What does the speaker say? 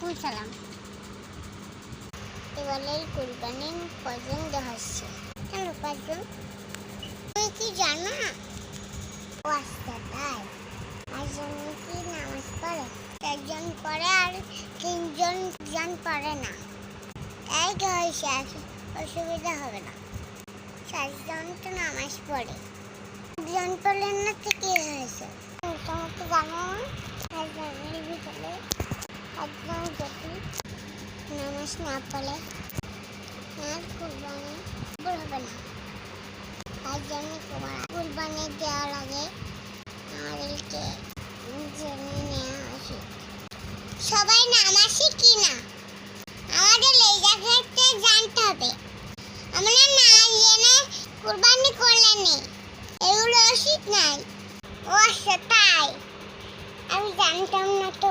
ওয়ালাইকুম সালাম। এবারের কুরবানি কজন হচ্ছে? কেন কজন? তুমি কি জানো? ও আচ্ছা তাই। একজন কি নামাজ পড়ে? একজন পড়ে আর তিনজন পড়ে না। তাই কি হয়েছে? অসুবিধা হবে না। 4জন তো নামাজ পড়ে, একজন পড়লেন না তো কি হয়েছে? তোমার তো জানো একজনের ভিতরে একজন যদি নামাজ না পড়ে আর কুরবানি হবে না। তাই জন্য তোমার কুরবানি দেওয়ার আগে আমাদেরকে জেনে নেওয়া উচিত। সবাই নামাজি কি না আমাদের এই জায়গাতে জানতে হবে। আমরা না জেনে কুরবানি করলে নেই, এগুলো উচিত নাই। ও আচ্ছা তাই, আমি জানতাম না তো।